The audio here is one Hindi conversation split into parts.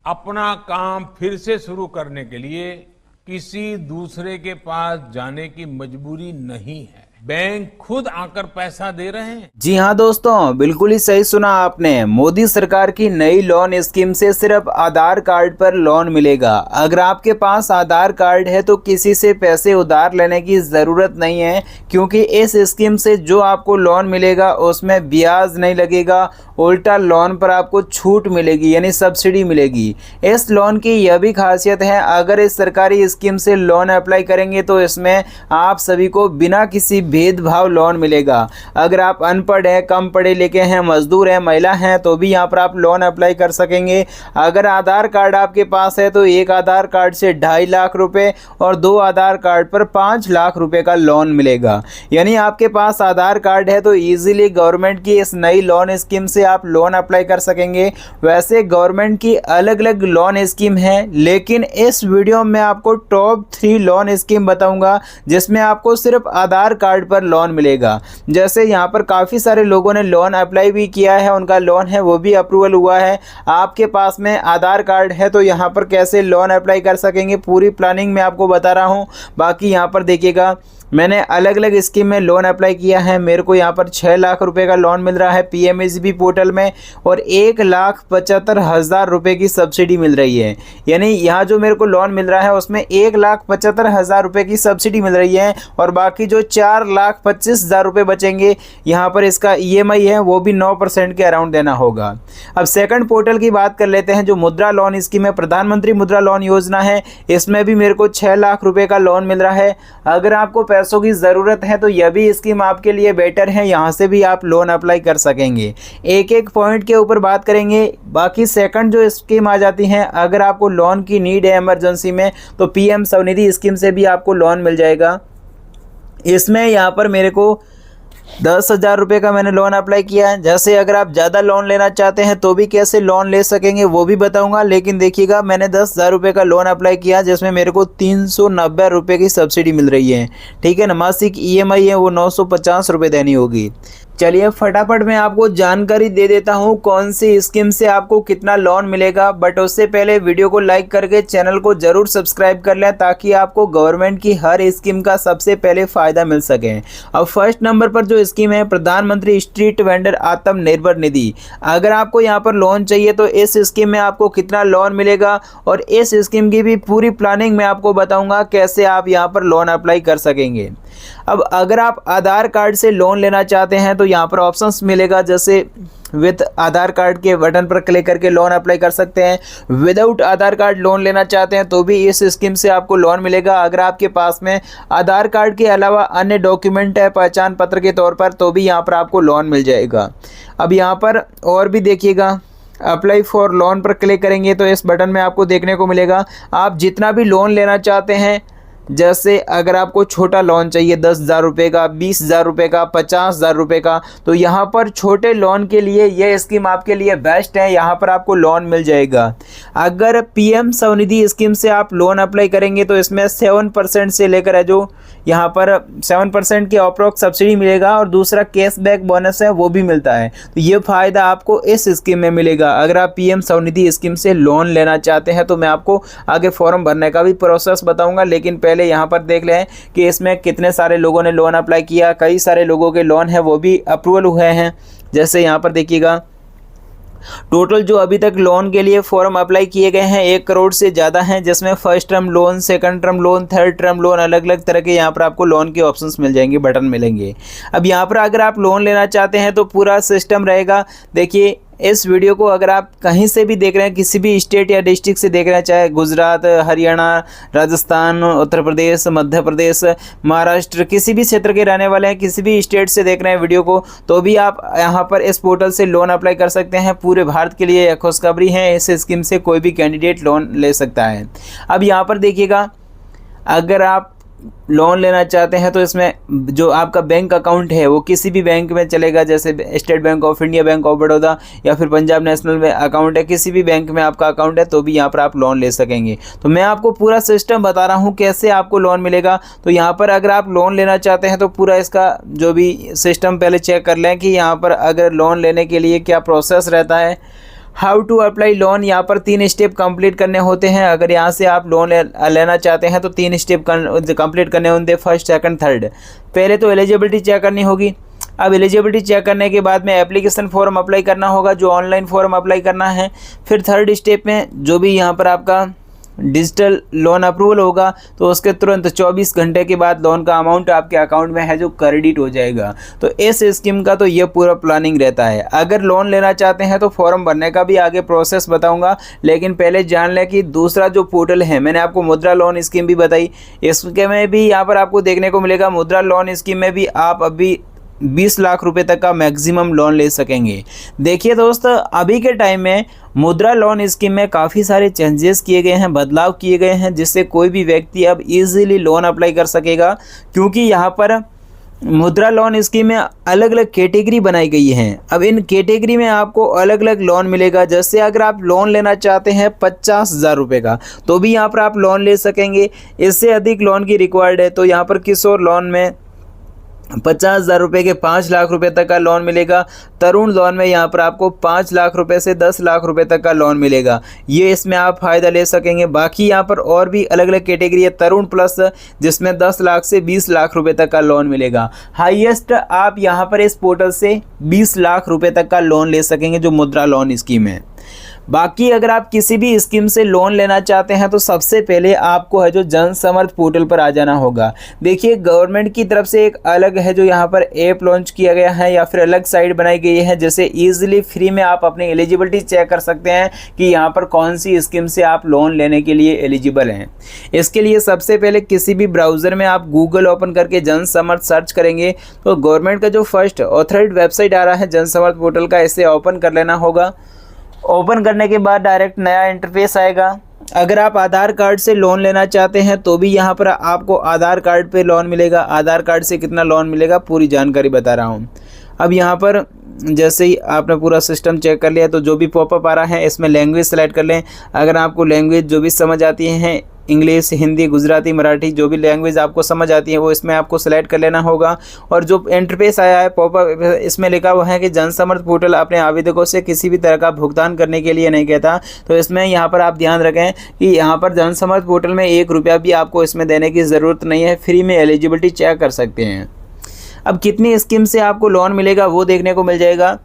अपना काम फिर से शुरू करने के लिए किसी दूसरे के पास जाने की मजबूरी नहीं है। बैंक खुद आकर पैसा दे रहे हैं। जी हाँ दोस्तों, बिल्कुल ही सही सुना आपने। मोदी सरकार की नई लोन स्कीम से सिर्फ आधार कार्ड पर लोन मिलेगा। अगर आपके पास आधार कार्ड है तो किसी से पैसे उधार लेने की ज़रूरत नहीं है, क्योंकि इस स्कीम से जो आपको लोन मिलेगा उसमें ब्याज नहीं लगेगा, उल्टा लोन पर आपको छूट मिलेगी, यानी सब्सिडी मिलेगी। इस लोन की यह भी खासियत है, अगर इस सरकारी स्कीम से लोन अप्लाई करेंगे तो इसमें आप सभी को बिना किसी भेदभाव लोन मिलेगा। अगर आप अनपढ़ हैं, कम पढ़े लिखे हैं, मजदूर हैं, महिला हैं, तो भी यहाँ पर आप लोन अप्लाई कर सकेंगे। अगर आधार कार्ड आपके पास है तो एक आधार कार्ड से 2.5 लाख रुपए और 2 आधार कार्ड पर 5 लाख रुपए का लोन मिलेगा। यानी आपके पास आधार कार्ड है तो इजीली गवर्नमेंट की इस नई लोन स्कीम से आप लोन अप्लाई कर सकेंगे। वैसे गवर्नमेंट की अलग अलग लोन स्कीम है, लेकिन इस वीडियो में आपको टॉप 3 लोन स्कीम बताऊंगा जिसमें आपको सिर्फ आधार कार्ड पर लोन मिलेगा। जैसे यहाँ पर काफ़ी सारे लोगों ने लोन अप्लाई भी किया है, उनका लोन है वो भी अप्रूवल हुआ है। आपके पास में आधार कार्ड है तो यहाँ पर कैसे लोन अप्लाई कर सकेंगे, पूरी प्लानिंग मैं आपको बता रहा हूँ। बाकी यहाँ पर देखिएगा, मैंने अलग अलग स्कीम में लोन अप्लाई किया है। मेरे को यहाँ पर 6 लाख रुपए का लोन मिल रहा है पीएमएसबी पोर्टल में और 1,75,000 रुपए की सब्सिडी मिल रही है। यानी यहाँ जो मेरे को लोन मिल रहा है उसमें 1,75,000 रुपए की सब्सिडी मिल रही है और बाकी जो 4,25,000 रुपए बचेंगे यहाँ पर इसका ईएमआई है वो भी 9% के अराउंड देना होगा। अब सेकंड पोर्टल की बात कर लेते हैं, जो मुद्रा लोन स्कीम है, प्रधानमंत्री मुद्रा लोन योजना है। इसमें भी मेरे को 6 लाख रुपए का लोन मिल रहा है। अगर आपको पैसों की ज़रूरत है तो यह भी स्कीम आपके लिए बेटर है, यहाँ से भी आप लोन अप्लाई कर सकेंगे। एक एक पॉइंट के ऊपर बात करेंगे। बाकी सेकंड जो स्कीम आ जाती हैं, अगर आपको लोन की नीड है इमरजेंसी में तो पीएम स्वनिधि स्कीम से भी आपको लोन मिल जाएगा। इसमें यहाँ पर मेरे को 10,000 रुपये का मैंने लोन अप्लाई किया है। जैसे अगर आप ज़्यादा लोन लेना चाहते हैं तो भी कैसे लोन ले सकेंगे वो भी बताऊंगा, लेकिन देखिएगा मैंने 10,000 रुपये का लोन अप्लाई किया जिसमें मेरे को 390 रुपये की सब्सिडी मिल रही है। ठीक है ना, मासिक ईएमआई है वो 950 रुपये देनी होगी। चलिए फटाफट मैं आपको जानकारी दे देता हूँ कौन सी स्कीम से आपको कितना लोन मिलेगा, बट उससे पहले वीडियो को लाइक करके चैनल को जरूर सब्सक्राइब कर लें ताकि आपको गवर्नमेंट की हर स्कीम का सबसे पहले फ़ायदा मिल सके। अब फर्स्ट नंबर पर जो स्कीम है, प्रधानमंत्री स्ट्रीट वेंडर आत्मनिर्भर निधि। अगर आपको यहाँ पर लोन चाहिए तो इस स्कीम में आपको कितना लोन मिलेगा और इस स्कीम की भी पूरी प्लानिंग मैं आपको बताऊँगा कैसे आप यहाँ पर लोन अप्लाई कर सकेंगे। अब अगर आप आधार कार्ड से लोन लेना चाहते हैं तो यहाँ पर ऑप्शंस मिलेगा, जैसे विद आधार कार्ड के बटन पर क्लिक करके लोन अप्लाई कर सकते हैं। विदाउट आधार कार्ड लोन लेना चाहते हैं तो भी इस स्कीम से आपको लोन मिलेगा। अगर आपके पास में आधार कार्ड के अलावा अन्य डॉक्यूमेंट है पहचान पत्र के तौर पर तो भी यहाँ पर आपको लोन मिल जाएगा। अब यहाँ पर और भी देखिएगा, अप्लाई फॉर लोन पर क्लिक करेंगे तो इस बटन में आपको देखने को मिलेगा आप जितना भी लोन लेना चाहते हैं। जैसे अगर आपको छोटा लोन चाहिए 10,000 रुपये का, 20,000 रुपये का, 50,000 रुपये का, तो यहाँ पर छोटे लोन के लिए यह स्कीम आपके लिए बेस्ट है, यहाँ पर आपको लोन मिल जाएगा। अगर पीएम स्वनिधि स्कीम से आप लोन अप्लाई करेंगे तो इसमें 7% से लेकर है जो यहाँ पर 7% के अप्रोक्स सब्सिडी मिलेगा और दूसरा कैशबैक बोनस है वो भी मिलता है। तो ये फ़ायदा आपको इस स्कीम में मिलेगा अगर आप पीएम स्वनिधि स्कीम से लोन लेना चाहते हैं। तो मैं आपको आगे फॉर्म भरने का भी प्रोसेस बताऊँगा, लेकिन पहले यहाँ पर देख लें कि इसमें कितने सारे लोगों ने लोन अप्लाई किया। कई सारे लोगों के लोन है वो भी अप्रूवल हुए हैं। जैसे यहाँ पर देखिएगा, टोटल जो अभी तक लोन के लिए फॉर्म अप्लाई किए गए हैं 1 करोड़ से ज़्यादा हैं, जिसमें first term loan, second term loan, third term loan, अलग अलग तरह के यहाँ पर आपको लोन के ऑप्शंस मिल जाएंगे, बटन मिलेंगे। अब यहाँ पर अगर आप लोन लेना चाहते हैं तो पूरा सिस्टम रहेगा। देखिए इस वीडियो को अगर आप कहीं से भी देख रहे हैं, किसी भी स्टेट या डिस्ट्रिक्ट से देख रहे हैं, चाहे गुजरात, हरियाणा, राजस्थान, उत्तर प्रदेश, मध्य प्रदेश, महाराष्ट्र, किसी भी क्षेत्र के रहने वाले हैं, किसी भी स्टेट से देख रहे हैं वीडियो को, तो भी आप यहां पर इस पोर्टल से लोन अप्लाई कर सकते हैं। पूरे भारत के लिए खुशखबरी है, इस स्कीम से कोई भी कैंडिडेट लोन ले सकता है। अब यहाँ पर देखिएगा, अगर आप लोन लेना चाहते हैं तो इसमें जो आपका बैंक अकाउंट है वो किसी भी बैंक में चलेगा, जैसे state bank of India, bank of Baroda या फिर पंजाब नेशनल में अकाउंट है, किसी भी बैंक में आपका अकाउंट है तो भी यहाँ पर आप लोन ले सकेंगे। तो मैं आपको पूरा सिस्टम बता रहा हूँ कैसे आपको लोन मिलेगा। तो यहाँ पर अगर आप लोन लेना चाहते हैं तो पूरा इसका जो भी सिस्टम पहले चेक कर लें कि यहाँ पर अगर लोन लेने के लिए क्या प्रोसेस रहता है। हाउ टू अप्लाई लोन, यहाँ पर 3 स्टेप कंप्लीट करने होते हैं। अगर यहाँ से आप लोन लेना चाहते हैं तो 3 स्टेप कंप्लीट करने होंगे, फर्स्ट, सेकंड, थर्ड। पहले तो एलिजिबिलिटी चेक करनी होगी। अब एलिजिबिलिटी चेक करने के बाद में एप्लीकेशन फॉर्म अप्लाई करना होगा, जो ऑनलाइन फॉर्म अप्लाई करना है। फिर थर्ड स्टेप में जो भी यहाँ पर आपका डिजिटल लोन अप्रूवल होगा तो उसके तुरंत 24 घंटे के बाद लोन का अमाउंट आपके अकाउंट में है जो क्रेडिट हो जाएगा। तो इस स्कीम का तो ये पूरा प्लानिंग रहता है। अगर लोन लेना चाहते हैं तो फॉर्म भरने का भी आगे प्रोसेस बताऊंगा, लेकिन पहले जान लें कि दूसरा जो पोर्टल है, मैंने आपको मुद्रा लोन स्कीम भी बताई, इसके में भी यहाँ पर आपको देखने को मिलेगा। मुद्रा लोन स्कीम में भी आप अभी 20 लाख रुपए तक का मैक्सिमम लोन ले सकेंगे। देखिए दोस्तों, अभी के टाइम में मुद्रा लोन स्कीम में काफ़ी सारे चेंजेस किए गए हैं, बदलाव किए गए हैं, जिससे कोई भी व्यक्ति अब इजीली लोन अप्लाई कर सकेगा। क्योंकि यहाँ पर मुद्रा लोन स्कीम में अलग अलग कैटेगरी बनाई गई हैं। अब इन कैटेगरी में आपको अलग अलग लोन मिलेगा। जैसे अगर आप लोन लेना चाहते हैं 50,000 रुपये का, तो भी यहाँ पर आप लोन ले सकेंगे। इससे अधिक लोन की रिक्वायर्ड है तो यहाँ पर किशोर लोन में 50,000 रुपये के 5 लाख रुपए तक का लोन मिलेगा। तरुण लोन में यहाँ पर आपको 5 लाख रुपए से 10 लाख रुपए तक का लोन मिलेगा। ये इसमें आप फ़ायदा ले सकेंगे। बाकी यहाँ पर और भी अलग अलग कैटेगरी है। तरुण प्लस, जिसमें 10 लाख से 20 लाख रुपए तक का लोन मिलेगा। हाईएस्ट आप यहाँ पर इस पोर्टल से 20 लाख रुपए तक का लोन ले सकेंगे, जो मुद्रा लोन स्कीम है। बाकी अगर आप किसी भी स्कीम से लोन लेना चाहते हैं तो सबसे पहले आपको है जो जन समर्थ पोर्टल पर आ जाना होगा। देखिए, गवर्नमेंट की तरफ से एक अलग है जो यहाँ पर ऐप लॉन्च किया गया है, या फिर अलग साइट बनाई गई है, जैसे ईजिली फ्री में आप अपनी एलिजिबिलिटी चेक कर सकते हैं कि यहाँ पर कौन सी स्कीम से आप लोन लेने के लिए एलिजिबल हैं। इसके लिए सबसे पहले किसी भी ब्राउज़र में आप गूगल ओपन करके जन समर्थ सर्च करेंगे तो गवर्नमेंट का जो फर्स्ट ऑथराइज्ड वेबसाइट आ रहा है जन समर्थ पोर्टल का, इसे ओपन कर लेना होगा। ओपन करने के बाद डायरेक्ट नया इंटरफेस आएगा। अगर आप आधार कार्ड से लोन लेना चाहते हैं तो भी यहाँ पर आपको आधार कार्ड पे लोन मिलेगा। आधार कार्ड से कितना लोन मिलेगा पूरी जानकारी बता रहा हूँ। अब यहाँ पर जैसे ही आपने पूरा सिस्टम चेक कर लिया तो जो भी पॉपअप आ रहा है इसमें लैंग्वेज सेलेक्ट कर लें। अगर आपको लैंग्वेज जो भी समझ आती है, इंग्लिश, हिंदी, गुजराती, मराठी, जो भी लैंग्वेज आपको समझ आती है वो इसमें आपको सेलेक्ट कर लेना होगा। और जो इंटरफेस आया है पॉपअप, इसमें लिखा हुआ है कि जन समर्थ पोर्टल अपने आवेदकों से किसी भी तरह का भुगतान करने के लिए नहीं कहता। तो इसमें यहाँ पर आप ध्यान रखें कि यहाँ पर जन समर्थ पोर्टल में 1 रुपया भी आपको इसमें देने की ज़रूरत नहीं है। फ्री में एलिजिबिलिटी चेक कर सकते हैं। अब कितनी स्कीम से आपको लोन मिलेगा वो देखने को मिल जाएगा।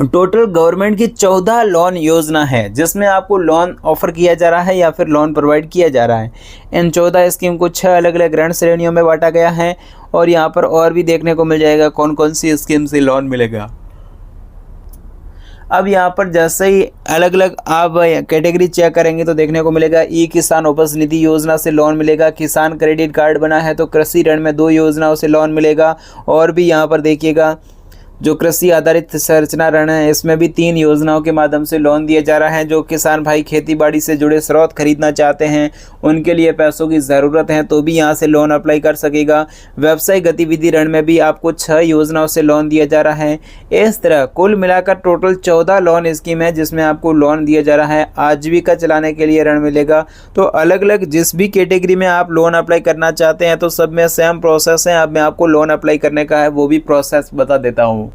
टोटल गवर्नमेंट की 14 लोन योजना है जिसमें आपको लोन ऑफर किया जा रहा है या फिर लोन प्रोवाइड किया जा रहा है। इन 14 स्कीम को 6 अलग अलग ऋण श्रेणियों में बांटा गया है और यहाँ पर और भी देखने को मिल जाएगा कौन कौन सी स्कीम से लोन मिलेगा। अब यहाँ पर जैसे ही अलग अलग आप कैटेगरी चेक करेंगे तो देखने को मिलेगा ई किसान उपज निधि योजना से लोन मिलेगा। किसान क्रेडिट कार्ड बना है तो कृषि ऋण में 2 योजनाओं से लोन मिलेगा। और भी यहाँ पर देखिएगा जो कृषि आधारित संरचना ऋण है इसमें भी 3 योजनाओं के माध्यम से लोन दिया जा रहा है। जो किसान भाई खेती बाड़ी से जुड़े स्रोत खरीदना चाहते हैं, उनके लिए पैसों की ज़रूरत है तो भी यहाँ से लोन अप्लाई कर सकेगा। व्यवसाय गतिविधि ऋण में भी आपको 6 योजनाओं से लोन दिया जा रहा है। इस तरह कुल मिलाकर टोटल 14 लोन स्कीम है जिसमें आपको लोन दिया जा रहा है। आजीविका चलाने के लिए ऋण मिलेगा। तो अलग अलग जिस भी कैटेगरी में आप लोन अप्लाई करना चाहते हैं तो सब में सेम प्रोसेस है। अब मैं आपको लोन अप्लाई करने का है वो भी प्रोसेस बता देता हूँ।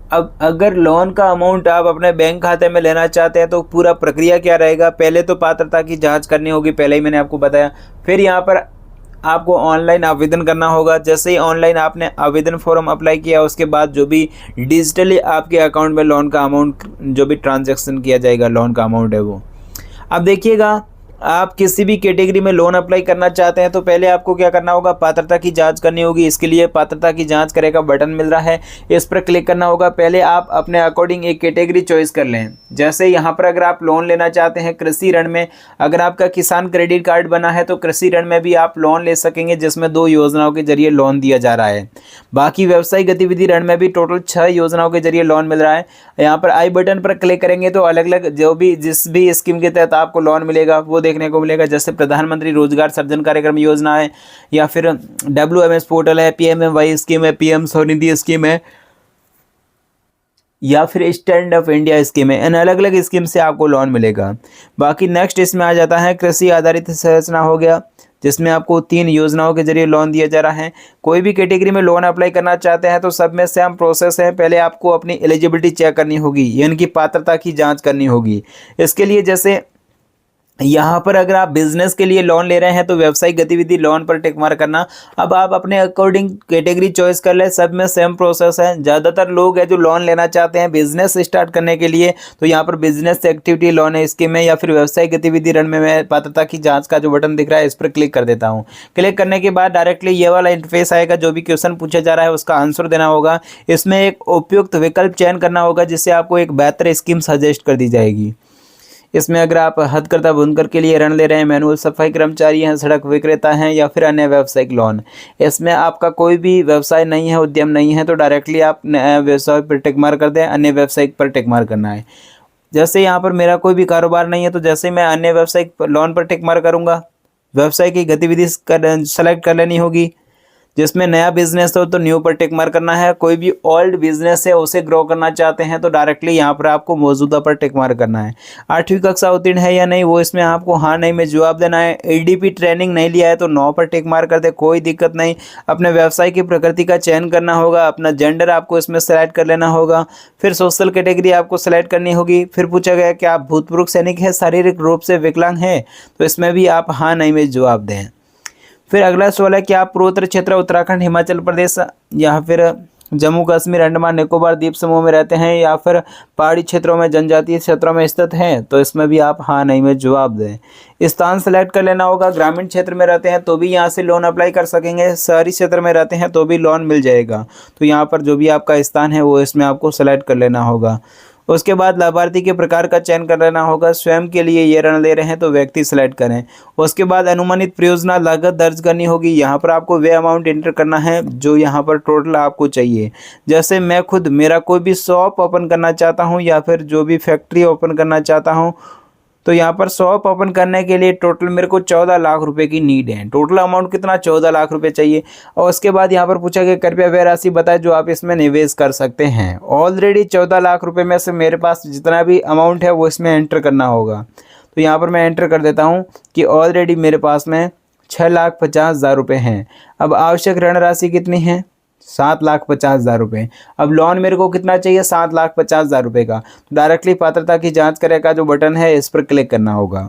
अब अगर लोन का अमाउंट आप अपने बैंक खाते में लेना चाहते हैं तो पूरा प्रक्रिया क्या रहेगा। पहले तो पात्रता की जांच करनी होगी, पहले ही मैंने आपको बताया। फिर यहाँ पर आपको ऑनलाइन आवेदन करना होगा। जैसे ही ऑनलाइन आपने आवेदन फॉर्म अप्लाई किया उसके बाद जो भी डिजिटली आपके अकाउंट में लोन का अमाउंट जो भी ट्रांजैक्शन किया जाएगा, लोन का अमाउंट है वो। अब देखिएगा, आप किसी भी कैटेगरी में लोन अप्लाई करना चाहते हैं तो पहले आपको क्या करना होगा, पात्रता की जांच करनी होगी। इसके लिए पात्रता की जांच करे का बटन मिल रहा है, इस पर क्लिक करना होगा। पहले आप अपने अकॉर्डिंग एक कैटेगरी चॉइस कर लें। जैसे यहाँ पर अगर आप लोन लेना चाहते हैं कृषि ऋण में, अगर आपका किसान क्रेडिट कार्ड बना है तो कृषि ऋण में भी आप लोन ले सकेंगे जिसमें 2 योजनाओं के जरिए लोन दिया जा रहा है। बाकी व्यवसाय गतिविधि ऋण में भी टोटल 6 योजनाओं के जरिए लोन मिल रहा है। यहाँ पर आई बटन पर क्लिक करेंगे तो अलग अलग जो भी जिस भी स्कीम के तहत आपको लोन मिलेगा वो देखने को मिलेगा। जैसे प्रधानमंत्री रोजगार सृजन कार्यक्रम योजना है, या फिर WMS पोर्टल है, PMMY स्कीम है, PM स्वनिधि स्कीम है, या फिर स्टैंड अप इंडिया स्कीम है। इन अलग अलग स्कीम से आपको लोन मिलेगा। बाकी नेक्स्ट इसमें आ जाता है कृषि आधारित संरचना हो गया। जिसमें आपको 3 योजनाओं के जरिए लोन दिया जा रहा है। कोई भी कैटेगरी में लोन अप्लाई करना चाहते हैं तो सब में सेम प्रोसेस है। पहले आपको अपनी एलिजिबिलिटी चेक करनी होगी, यानी कि पात्रता की जांच करनी होगी। इसके लिए जैसे यहाँ पर अगर आप बिजनेस के लिए लोन ले रहे हैं तो व्यावसायिक गतिविधि लोन पर टिक मार्क करना। अब आप अपने अकॉर्डिंग कैटेगरी चॉइस कर ले, सब में सेम प्रोसेस है। ज़्यादातर लोग हैं जो लोन लेना चाहते हैं बिजनेस स्टार्ट करने के लिए, तो यहाँ पर बिजनेस एक्टिविटी लोन है स्कीम में, या फिर व्यावसायिक गतिविधि ऋण में मैं पात्रता की जाँच का जो बटन दिख रहा है इस पर क्लिक कर देता हूँ। क्लिक करने के बाद डायरेक्टली ये वाला इंटरफेस आएगा। जो भी क्वेश्चन पूछा जा रहा है उसका आंसर देना होगा। इसमें एक उपयुक्त विकल्प चयन करना होगा जिससे आपको एक बेहतर स्कीम सजेस्ट कर दी जाएगी। इसमें अगर आप हथकरघा बुनकर के लिए ऋण ले रहे हैं, मैनुअल सफाई कर्मचारी हैं, सड़क विक्रेता हैं, या फिर अन्य व्यावसायिक लोन, इसमें आपका कोई भी व्यवसाय नहीं है, उद्यम नहीं है, तो डायरेक्टली आप व्यवसाय पर टिक मार्क कर दें। अन्य व्यावसायिक पर टिक मार्क करना है। जैसे यहाँ पर मेरा कोई भी कारोबार नहीं है तो जैसे मैं अन्य व्यावसायिक लोन पर टिक मार्क करूँगा, व्यवसाय की गतिविधि सेलेक्ट कर लेनी होगी। जिसमें नया बिजनेस हो तो न्यू पर टिक मार्क करना है। कोई भी ओल्ड बिजनेस है उसे ग्रो करना चाहते हैं तो डायरेक्टली यहाँ पर आपको मौजूदा पर टिक मार्क करना है। 8वीं कक्षा उत्तीर्ण है या नहीं वो इसमें आपको हाँ नहीं में जवाब देना है। एडीपी ट्रेनिंग नहीं लिया है तो 9 पर टिक मार्क कर दे, कोई दिक्कत नहीं। अपने व्यवसाय की प्रकृति का चयन करना होगा। अपना जेंडर आपको इसमें सेलेक्ट कर लेना होगा। फिर सोशल कैटेगरी आपको सेलेक्ट करनी होगी। फिर पूछा गया कि आप भूतपूर्व सैनिक हैं, शारीरिक रूप से विकलांग हैं, तो इसमें भी आप हाँ नहीं में जवाब दें। फिर अगला सवाल है कि आप पूर्वोत्तर क्षेत्र उत्तराखंड, हिमाचल प्रदेश या फिर जम्मू कश्मीर, अंडमान निकोबार द्वीप समूह में रहते हैं या फिर पहाड़ी क्षेत्रों में, जनजातीय क्षेत्रों में स्थित हैं, तो इसमें भी आप हाँ नहीं में जवाब दें। स्थान सेलेक्ट कर लेना होगा। ग्रामीण क्षेत्र में रहते हैं तो भी यहाँ से लोन अप्लाई कर सकेंगे, शहरी क्षेत्र में रहते हैं तो भी लोन मिल जाएगा। तो यहाँ पर जो भी आपका स्थान है वो इसमें आपको सेलेक्ट कर लेना होगा। उसके बाद लाभार्थी के प्रकार का चयन कर लेना होगा। स्वयं के लिए ये ऋण ले रहे हैं तो व्यक्ति सेलेक्ट करें। उसके बाद अनुमानित परियोजना लागत दर्ज करनी होगी। यहाँ पर आपको वे अमाउंट एंटर करना है जो यहाँ पर टोटल आपको चाहिए। जैसे मैं खुद मेरा कोई भी शॉप ओपन करना चाहता हूँ या फिर जो भी फैक्ट्री ओपन करना चाहता हूँ, तो यहाँ पर शॉप ओपन करने के लिए टोटल मेरे को 14 लाख रुपए की नीड है। टोटल अमाउंट कितना, 14 लाख रुपए चाहिए। और उसके बाद यहाँ पर पूछा गया कृपया वह राशि बताएं जो आप इसमें निवेश कर सकते हैं। ऑलरेडी 14 लाख रुपए में से मेरे पास जितना भी अमाउंट है वो इसमें एंटर करना होगा। तो यहाँ पर मैं एंटर कर देता हूँ कि ऑलरेडी मेरे पास में 6,50,000 रुपये हैं। अब आवश्यक ऋण राशि कितनी है, 7,50,000 रुपये। अब लोन मेरे को कितना चाहिए, 7,50,000 रुपये का। तो डायरेक्टली पात्रता की जांच करे का जो बटन है इस पर क्लिक करना होगा।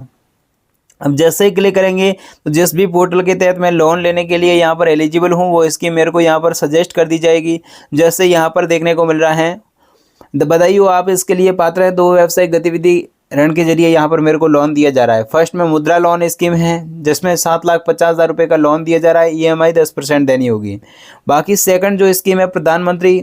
अब जैसे ही क्लिक करेंगे तो जिस भी पोर्टल के तहत मैं लोन लेने के लिए यहाँ पर एलिजिबल हूँ वो स्कीम मेरे को यहाँ पर सजेस्ट कर दी जाएगी। जैसे यहाँ पर देखने को मिल रहा है, बधाई हो आप इसके लिए पात्र हैं। 2 व्यावसायिक गतिविधि ऋण के जरिए यहाँ पर मेरे को लोन दिया जा रहा है। फर्स्ट में मुद्रा लोन स्कीम है जिसमें 7,50,000 रुपये का लोन दिया जा रहा है। EMI 10% देनी होगी। बाकी सेकंड जो स्कीम है प्रधानमंत्री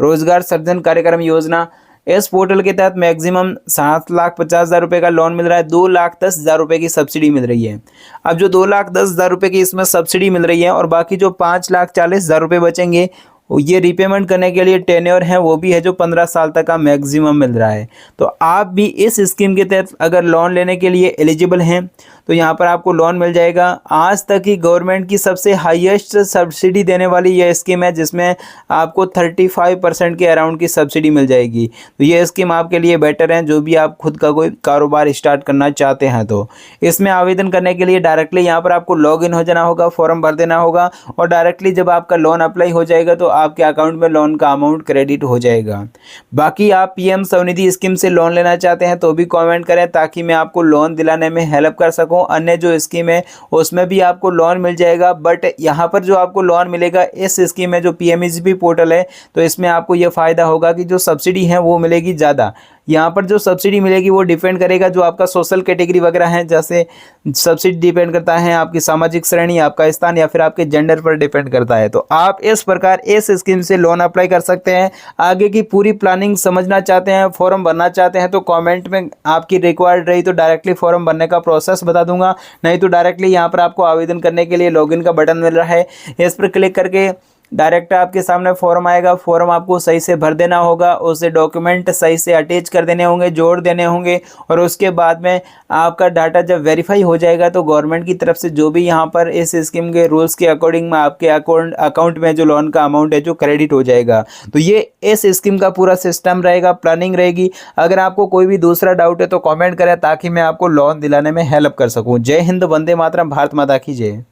रोजगार सृजन कार्यक्रम योजना, इस पोर्टल के तहत मैक्सिमम 7,50,000 रुपये का लोन मिल रहा है। 2,10,000 रुपये की सब्सिडी मिल रही है। अब जो 2,10,000 रुपये की इसमें सब्सिडी मिल रही है और बाकी जो 5,40,000 रुपये बचेंगे ये रीपेमेंट करने के लिए टेन्योर है वो भी है जो 15 साल तक का मैक्सिमम मिल रहा है। तो आप भी इस स्कीम के तहत अगर लोन लेने के लिए एलिजिबल हैं तो यहाँ पर आपको लोन मिल जाएगा। आज तक की गवर्नमेंट की सबसे हाईएस्ट सब्सिडी देने वाली यह स्कीम है जिसमें आपको 35% के अराउंड की सब्सिडी मिल जाएगी। तो ये स्कीम आपके लिए बेटर है जो भी आप खुद का कोई कारोबार स्टार्ट करना चाहते हैं। तो इसमें आवेदन करने के लिए डायरेक्टली यहाँ पर आपको लॉगिन हो जाना होगा, फॉर्म भर देना होगा और डायरेक्टली जब आपका लोन अप्लाई हो जाएगा तो आपके अकाउंट में लोन का अमाउंट क्रेडिट हो जाएगा। बाकी आप PM स्वनिधि स्कीम से लोन लेना चाहते हैं तो भी कमेंट करें ताकि मैं आपको लोन दिलाने में हेल्प कर सकूं। अन्य जो स्कीम है उसमें भी आपको लोन मिल जाएगा, बट यहाँ पर जो आपको लोन मिलेगा इस स्कीम में जो PMEGP पोर्टल है तो इसमें आपको ये फ़ायदा होगा कि जो सब्सिडी है वो मिलेगी ज़्यादा। यहाँ पर जो सब्सिडी मिलेगी वो डिपेंड करेगा जो आपका सोशल कैटेगरी वगैरह है। जैसे सब्सिडी डिपेंड करता है आपकी सामाजिक श्रेणी, आपका स्थान या फिर आपके जेंडर पर डिपेंड करता है। तो आप इस प्रकार इस स्कीम से लोन अप्लाई कर सकते हैं। आगे की पूरी प्लानिंग समझना चाहते हैं, फॉर्म भरना चाहते हैं तो कमेंट में आपकी रिक्वायर्ड रही तो डायरेक्टली फॉर्म भरने का प्रोसेस बता दूंगा, नहीं तो डायरेक्टली यहाँ पर आपको आवेदन करने के लिए लॉगिन का बटन मिल रहा है, इस पर क्लिक करके डायरेक्ट आपके सामने फॉर्म आएगा, फॉर्म आपको सही से भर देना होगा, उसे डॉक्यूमेंट सही से अटैच कर देने होंगे, जोड़ देने होंगे, और उसके बाद में आपका डाटा जब वेरीफाई हो जाएगा तो गवर्नमेंट की तरफ से जो भी यहाँ पर इस स्कीम के रूल्स के अकॉर्डिंग में आपके अकाउंट में जो लोन का अमाउंट है जो क्रेडिट हो जाएगा। तो ये इस स्कीम का पूरा सिस्टम रहेगा, प्लानिंग रहेगी। अगर आपको कोई भी दूसरा डाउट है तो कमेंट करें ताकि मैं आपको लोन दिलाने में हेल्प कर सकूं। जय हिंद, वंदे मातरम, भारत माता की जय।